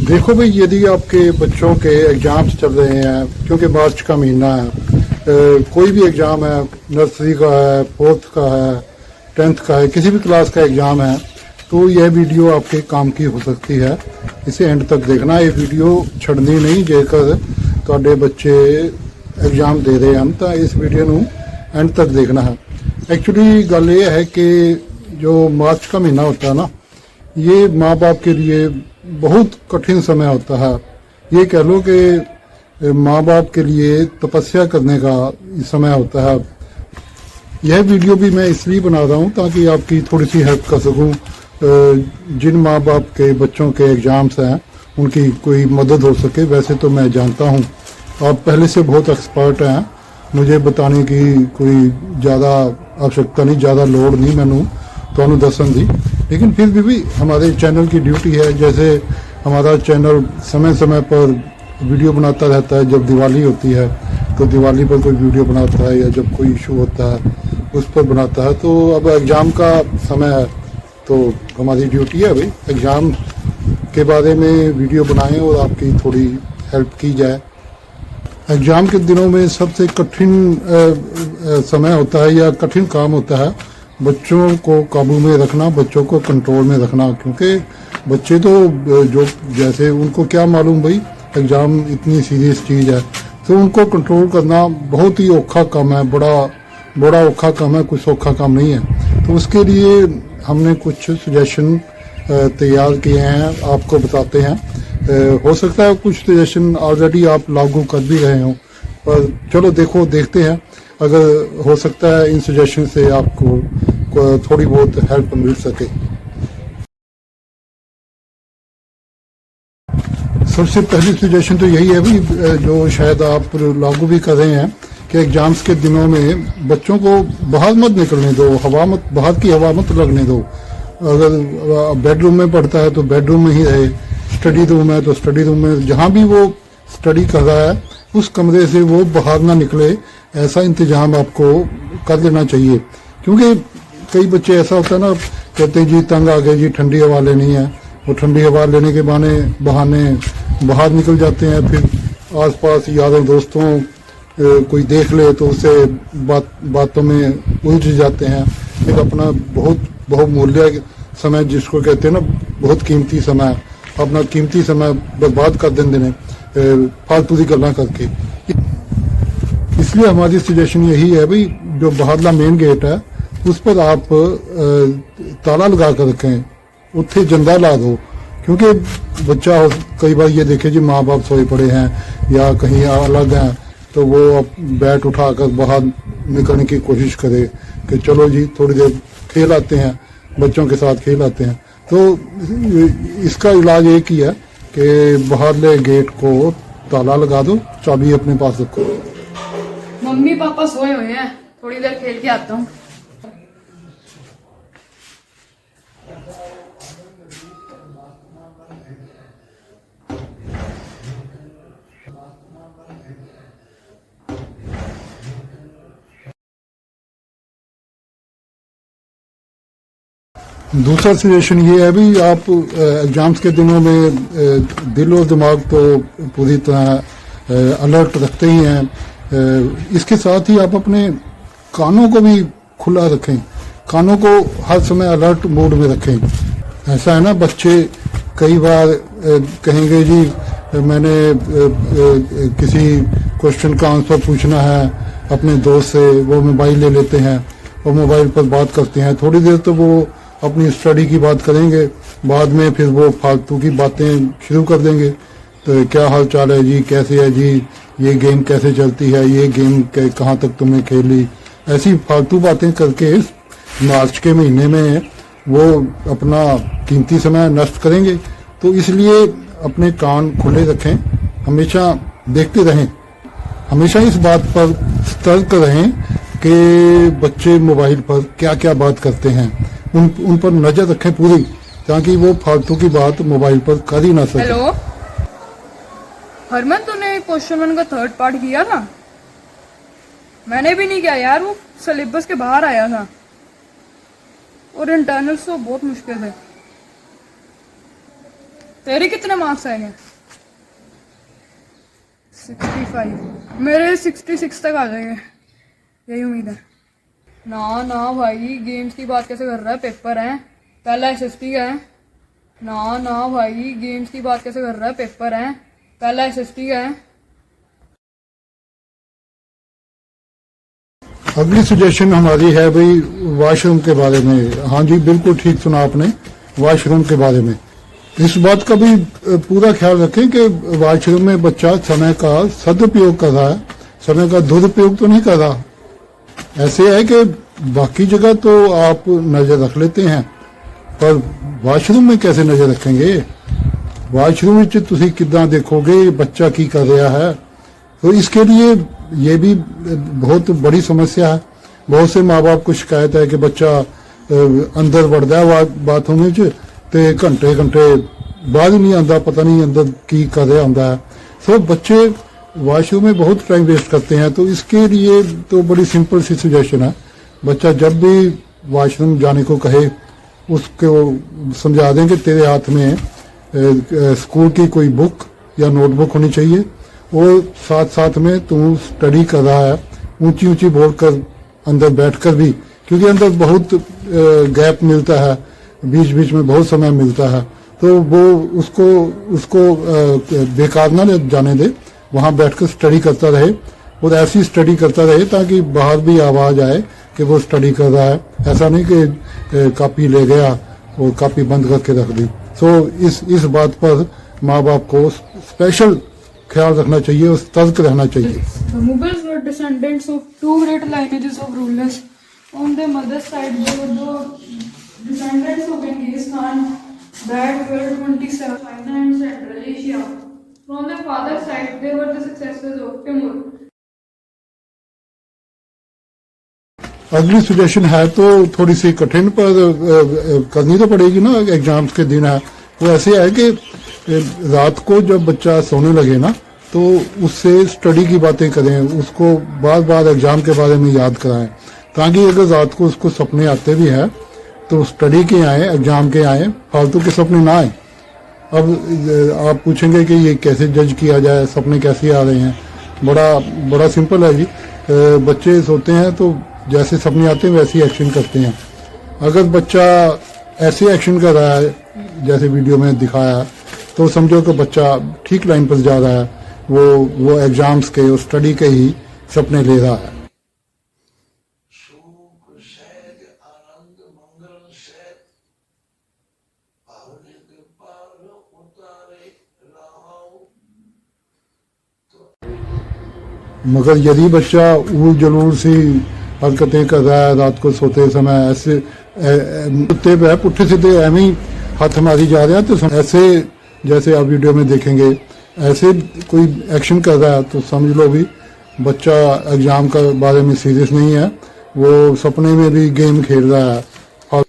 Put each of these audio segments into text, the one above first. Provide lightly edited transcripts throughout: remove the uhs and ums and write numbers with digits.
देखो भाई, यदि आपके बच्चों के एग्जाम्स चल रहे हैं, क्योंकि मार्च का महीना है, कोई भी एग्ज़ाम है, नर्सरी का है, फोर्थ का है, टेंथ का है, किसी भी क्लास का एग्ज़ाम है, तो यह वीडियो आपके काम की हो सकती है। इसे एंड तक देखना, ये वीडियो छड़नी नहीं जेकर ਤੁਹਾਡੇ बच्चे एग्जाम दे रहे हैं, तो इस वीडियो ਨੂੰ एंड तक देखना है। एक्चुअली गल ये है कि जो मार्च का महीना होता है ना, ये माँ बाप के लिए बहुत कठिन समय होता है। ये कह लो कि माँ बाप के लिए तपस्या करने का समय होता है। यह वीडियो भी मैं इसलिए बना रहा हूँ ताकि आपकी थोड़ी सी हेल्प कर सकूँ। जिन माँ बाप के बच्चों के एग्ज़ाम्स हैं उनकी कोई मदद हो सके। वैसे तो मैं जानता हूँ आप पहले से बहुत एक्सपर्ट हैं, मुझे बताने की कोई ज़्यादा आवश्यकता नहीं, ज़्यादा लोड नहीं मैनू तो दसन दी। लेकिन फिर भी हमारे चैनल की ड्यूटी है। जैसे हमारा चैनल समय समय पर वीडियो बनाता रहता है, जब दिवाली होती है तो दिवाली पर कोई वीडियो बनाता है, या जब कोई इशू होता है उस पर बनाता है। तो अब एग्ज़ाम का समय है तो हमारी ड्यूटी है भाई एग्ज़ाम के बारे में वीडियो बनाएं और आपकी थोड़ी हेल्प की जाए। एग्ज़ाम के दिनों में सबसे कठिन समय होता है या कठिन काम होता है बच्चों को काबू में रखना, बच्चों को कंट्रोल में रखना। क्योंकि बच्चे तो जो जैसे उनको क्या मालूम भाई एग्ज़ाम इतनी सीरियस चीज़ है, तो उनको कंट्रोल करना बहुत ही औखा काम है, बड़ा औखा काम है, कुछ सौखा काम नहीं है। तो उसके लिए हमने कुछ सजेशन तैयार किए हैं, आपको बताते हैं। हो सकता है कुछ सजेशन ऑलरेडी आप लागू कर भी रहे हो, पर चलो देखते हैं। अगर हो सकता है इन सजेशन से आपको थोड़ी बहुत हेल्प मिल सके। सबसे पहली सजेशन तो यही है भी, जो शायद आप लागू भी कर रहे हैं, कि एग्जाम्स के दिनों में बच्चों को बाहर मत निकलने दो, बाहर की हवा मत लगने दो। अगर बेडरूम में पढ़ता है तो बेडरूम में ही रहे, स्टडी रूम है तो स्टडी रूम में, जहाँ भी वो स्टडी कर रहा है उस कमरे से वो बाहर ना निकले, ऐसा इंतजाम आपको कर देना चाहिए। क्योंकि कई बच्चे ऐसा होता है ना, कहते हैं जी तंग आ गए जी, ठंडी हवा लेनी है, वो ठंडी हवा लेने के बहाने बाहर निकल जाते हैं। फिर आसपास यारों दोस्तों कोई देख ले तो उससे बातों में उलझ जाते हैं। फिर अपना बहुत बहुमूल्य समय, जिसको कहते हैं ना बहुत कीमती समय, अपना कीमती समय बर्बाद कर देंगे ने फालतू की गल्ला करके। इसलिए हमारी सजेशन यही है भाई, जो बाहरला मेन गेट है उस पर आप ताला लगा कर रखें, उत्थे जंदा ला दो। क्योंकि बच्चा कई बार ये देखे जी माँ बाप सोए पड़े हैं या कहीं अलग हैं, तो वो बैट उठाकर बाहर निकलने की कोशिश करे कि चलो जी थोड़ी देर खेल आते हैं, बच्चों के साथ खेल आते हैं। तो इसका इलाज एक ही है कि बाहरले गेट को ताला लगा दो, चाबी अपने पास रखो। मम्मी पापा सोए हुए हैं, थोड़ी देर खेल के आता हूँ। दूसरा सजेशन ये है भी, आप एग्जाम्स के दिनों में दिल और दिमाग तो पूरी तरह अलर्ट रखते ही हैं। इसके साथ ही आप अपने कानों को भी खुला रखें, कानों को हर समय अलर्ट मोड में रखें। ऐसा है ना, बच्चे कई बार कहेंगे जी मैंने किसी क्वेश्चन का आंसर पूछना है अपने दोस्त से, वो मोबाइल ले लेते हैं और मोबाइल पर बात करते हैं। थोड़ी देर तो वो अपनी स्टडी की बात करेंगे, बाद में फिर वो फालतू की बातें शुरू कर देंगे। तो क्या हाल चाल है जी, कैसे है जी, ये गेम कैसे चलती है, ये गेम कहाँ तक तुमने खेली, ऐसी फालतू बातें करके मार्च के महीने में वो अपना कीमती समय नष्ट करेंगे। तो इसलिए अपने कान खुले रखें, हमेशा देखते रहें, हमेशा इस बात पर सतर्क रहें कि बच्चे मोबाइल पर क्या क्या बात करते हैं, उन पर नजर रखें पूरी, ताकि वो फालतू की बात मोबाइल पर कर ही ना सके। हेलो हरमन, तूने क्वेश्चन 1 का थर्ड पार्ट किया था? मैंने भी नहीं किया यार, वो सिलेबस के बाहर आया था और इंटरनल्स तो बहुत मुश्किल है। तेरे कितने मार्क्स आएंगे? 65। मेरे 66 तक आ जाएंगे, यही उम्मीद है। ना ना भाई, गेम्स की बात कैसे कर रहा है? पेपर है, पहला एसएसपी का है। ना ना भाई, गेम्स की बात कैसे कर रहा है? पेपर है, पहला एसएसपी का है। अगली सजेशन हमारी है भाई वॉशरूम के बारे में। हाँ जी, बिल्कुल ठीक सुना आपने, वॉशरूम के बारे में। इस बात का भी पूरा ख्याल रखें कि वॉशरूम में बच्चा समय का सदुपयोग कर रहा है, समय का दुरुपयोग तो नहीं कर रहा। ऐसे है कि बाकी जगह तो आप नजर रख लेते हैं, पर वॉशरूम में कैसे नजर रखेंगे? वॉशरूम में तुसी कितना देखोगे बच्चा की कर रहा है? तो इसके लिए ये भी बहुत बड़ी समस्या है। बहुत से माँ बाप को शिकायत है कि बच्चा अंदर वड़दा है बाथरूम में ते घंटे घंटे बाद ही नहीं आता, पता नहीं अंदर की कर रहा होंदा है। सो बच्चे वॉशरूम में बहुत टाइम वेस्ट करते हैं। तो इसके लिए तो बड़ी सिंपल सी सजेशन है, बच्चा जब भी वॉशरूम जाने को कहे उसको समझा दें कि तेरे हाथ में स्कूल की कोई बुक या नोटबुक होनी चाहिए, और साथ साथ में तू स्टडी कर रहा है, ऊंची ऊंची बोलकर अंदर बैठकर भी, क्योंकि अंदर बहुत गैप मिलता है, बीच बीच में बहुत समय मिलता है, तो वो उसको बेकार ना जाने दे, वहां बैठकर स्टडी करता रहे, और ऐसी स्टडी करता रहे ताकि बाहर भी आवाज आए कि वो स्टडी कर रहा है। ऐसा नहीं कि कॉपी ले गया और कॉपी बंद करके रख दी। सो इस बात पर माँ बाप को स्पेशल ख्याल रखना चाहिए और सतर्क रहना चाहिए। The Mughals were descendants of two great lineages of rulers. On their mother's side, they were the descendants of Genghis Khan that were 27 China and Central Asia. From their father's side, they were the successors of Timur. अगली suggestion है तो थोड़ी सी कठिन, पर करनी तो पड़ेगी ना, एग्जाम्स के दिन है। वो ऐसे है कि रात को जब बच्चा सोने लगे ना, तो उससे स्टडी की बातें करें, उसको बार बार एग्जाम के बारे में याद कराएं, ताकि अगर रात को उसको सपने आते भी हैं तो स्टडी के आए, एग्जाम के आए, फालतू के सपने ना आए। अब आप पूछेंगे कि ये कैसे जज किया जाए, सपने कैसे आ रहे हैं? बड़ा सिंपल है जी। बच्चे सोते हैं तो जैसे सपने आते हैं वैसे ही एक्शन करते हैं। अगर बच्चा ऐसे एक्शन कर रहा है जैसे वीडियो में दिखाया, तो समझो कि बच्चा ठीक लाइन पर जा रहा है, वो एग्जाम्स के और स्टडी के ही सपने ले रहा है। मगर यदि बच्चा ऊल जलूल सी हरकतें कर रहा है रात को सोते समय, ऐसे कुत्ते पुट्ठे सीधे एवं ही हाथ मारी जा रहे हैं, तो ऐसे जैसे आप वीडियो में देखेंगे ऐसे कोई एक्शन कर रहा है, तो समझ लो भी बच्चा एग्जाम का बारे में सीरियस नहीं है, वो सपने में भी गेम खेल रहा है। और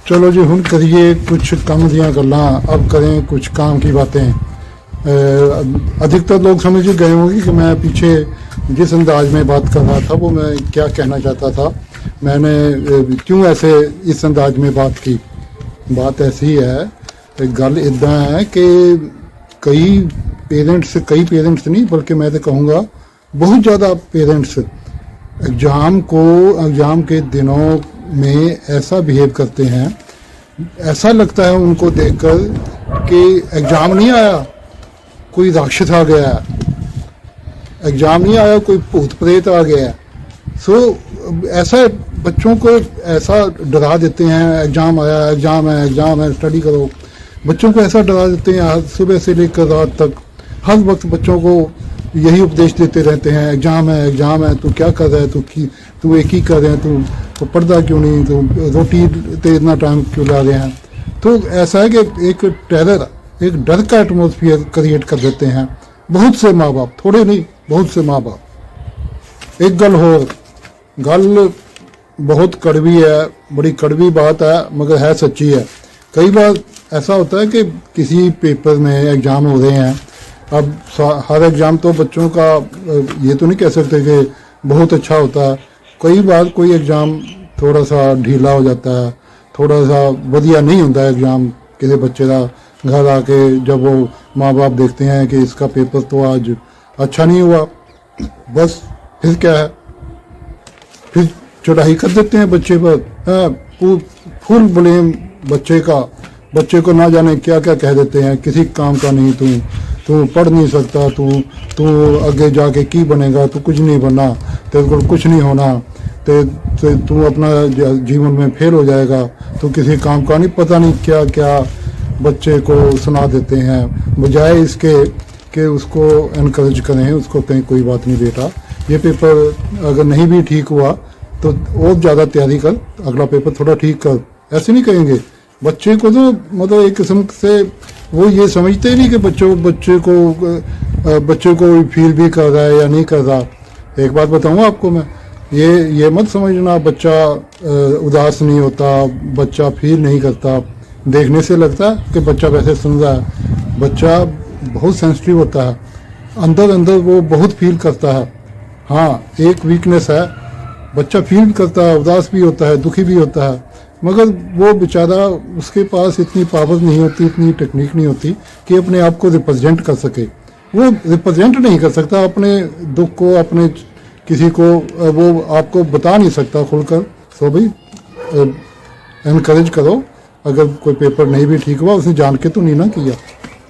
चलो जी, हुण करिए कुछ काम दियां गल्लां, अब करें कुछ काम की बातें। अधिकतर लोग समझ गए होंगे कि मैं पीछे जिस अंदाज में बात कर रहा था वो मैं क्या कहना चाहता था, मैंने क्यों ऐसे इस अंदाज में बात की। बात ऐसी है, गल इदां है कि कई पेरेंट्स नहीं बल्कि मैं तो कहूँगा बहुत ज़्यादा पेरेंट्स एग्ज़ाम के दिनों में ऐसा बिहेव करते हैं, ऐसा लगता है उनको देखकर कि एग्जाम नहीं आया, कोई राक्षस आ गया है, एग्जाम नहीं आया, कोई भूत प्रेत आ गया है। सो ऐसा बच्चों को ऐसा डरा देते हैं, एग्जाम आया, एग्जाम है, स्टडी करो। बच्चों को ऐसा डरा देते हैं, सुबह से लेकर रात तक हर वक्त बच्चों को यही उपदेश देते रहते हैं, एग्जाम है, तू क्या कर रहा है, तू एक ही कर रहे हैं, तो पढ़ता क्यों नहीं, तो रोटी पे इतना टाइम क्यों ला रहे हैं। तो ऐसा है कि एक डर का एटमोसफियर क्रिएट कर देते हैं बहुत से माँ बाप, थोड़े नहीं बहुत से माँ बाप। एक गल बहुत कड़वी है, बड़ी कड़वी बात है, मगर है सच्ची है। कई बार ऐसा होता है कि किसी पेपर में एग्ज़ाम हो रहे हैं, अब हर एग्ज़ाम तो बच्चों का ये तो नहीं कह सकते कि बहुत अच्छा होता है। कई बार कोई एग्ज़ाम थोड़ा सा ढीला हो जाता है, थोड़ा सा बढ़िया नहीं होता है एग्ज़ाम किसी बच्चे का। घर आके जब वो माँ बाप देखते हैं कि इसका पेपर तो आज अच्छा नहीं हुआ, बस फिर क्या है, फिर चढ़ाई कर देते हैं बच्चे पर, फुल ब्लेम बच्चे का। बच्चे को ना जाने क्या क्या कह देते हैं, किसी काम का नहीं तू पढ़ नहीं सकता, तू आगे जाके की बनेगा, तू कुछ नहीं बनना, तेरे को कुछ नहीं होना, तू अपना जीवन में फेल हो जाएगा, तू किसी काम का नहीं, पता नहीं क्या क्या बच्चे को सुना देते हैं। बजाय इसके कि उसको एनकरेज करें, उसको कहीं कोई बात नहीं बेटा, ये पेपर अगर नहीं भी ठीक हुआ तो और ज़्यादा तैयारी कर, अगला पेपर थोड़ा ठीक कर, ऐसे नहीं कहेंगे। बच्चे को तो मतलब एक किस्म से वो ये समझते ही नहीं कि बच्चे को फील भी कर रहा है या नहीं कर रहा। एक बात बताऊँ आपको मैं, ये मत समझना बच्चा उदास नहीं होता, बच्चा फील नहीं करता। देखने से लगता है कि बच्चा वैसे सुन रहा है, बच्चा बहुत सेंसिटिव होता है, अंदर अंदर वो बहुत फील करता है। हाँ, एक वीकनेस है, बच्चा फील करता है, उदास भी होता है, दुखी भी होता है, मगर वो बेचारा, उसके पास इतनी पावर नहीं होती, इतनी टेक्निक नहीं होती कि अपने आप को रिप्रेजेंट कर सके। वो रिप्रेजेंट नहीं कर सकता अपने दुख को, अपने किसी को वो आपको बता नहीं सकता खुलकर। सो भाई एनकरेज करो, अगर कोई पेपर नहीं भी ठीक हुआ उसने जान के तो नहीं ना किया।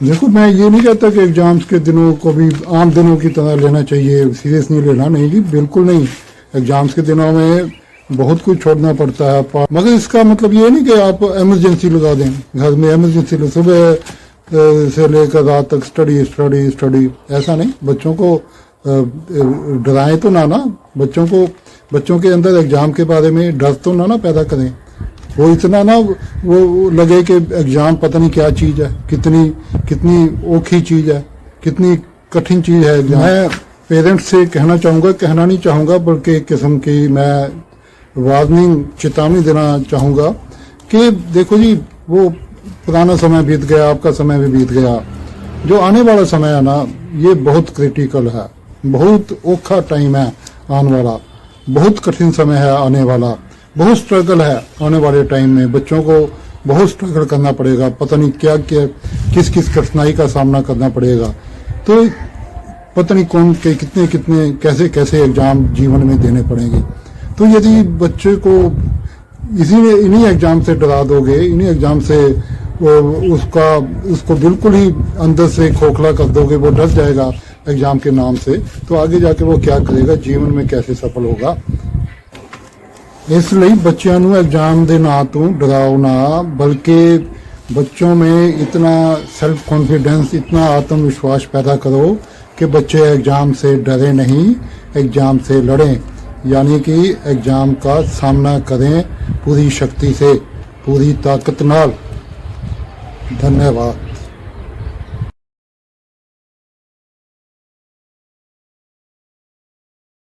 देखो, मैं ये नहीं कहता कि एग्जाम्स के दिनों को भी आम दिनों की तरह लेना चाहिए, सीरियस नहीं लेना, नहीं जी, बिल्कुल नहीं। एग्जाम्स के दिनों में बहुत कुछ छोड़ना पड़ता है, मगर इसका मतलब ये नहीं कि आप इमरजेंसी लगा दें, घर में इमरजेंसी सुबह से लेकर रात तक स्टडी स्टडी स्टडी, ऐसा नहीं। बच्चों को डराएं तो ना, बच्चों के अंदर एग्जाम के बारे में डर तो ना पैदा करें। वो इतना ना वो लगे कि एग्जाम पता नहीं क्या चीज़ है, कितनी औखी चीज़ है, कितनी कठिन चीज़ है एग्जाम। मैं पेरेंट्स से कहना नहीं चाहूँगा, बल्कि एक किस्म की मैं वार्निंग, चेतावनी देना चाहूँगा कि देखो जी, वो पुराना समय बीत गया, आपका समय भी बीत गया। जो आने वाला समय है ना, ये बहुत क्रिटिकल है, बहुत औखा टाइम है आने वाला, बहुत कठिन समय है आने वाला, बहुत स्ट्रगल है आने वाले टाइम में। बच्चों को बहुत स्ट्रगल करना पड़ेगा, पता नहीं क्या क्या किस कठिनाई का सामना करना पड़ेगा। तो पता नहीं कौन के कितने कैसे एग्जाम जीवन में देने पड़ेंगे। तो यदि बच्चे को इन्हीं एग्जाम से डरा दोगे, इन्हीं एग्जाम से उसको बिल्कुल ही अंदर से खोखला कर दोगे, वो डर जाएगा एग्जाम के नाम से, तो आगे जाके वो क्या करेगा, जीवन में कैसे सफल होगा। इसलिए बच्चों ਨੂੰ एग्जाम ਦੇ ਨਾਂ ਤੋਂ डराओ ना, बल्कि बच्चों में इतना सेल्फ कॉन्फिडेंस, इतना आत्मविश्वास पैदा करो कि बच्चे एग्जाम से डरे नहीं, एग्जाम से लड़ें, यानी कि एग्जाम का सामना करें पूरी शक्ति से, पूरी ताकत नाल। धन्यवाद।